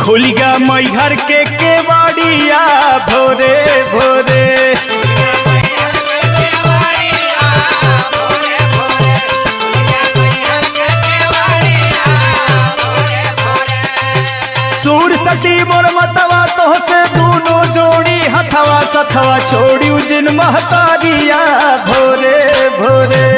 खुल गया मैहर के केवाड़िया भोरे भोरे। सूर सटी मोर मतवा तो से दूनो जोड़ी हथवा सथवा छोड़ी जिन महतारिया भोरे भोरे।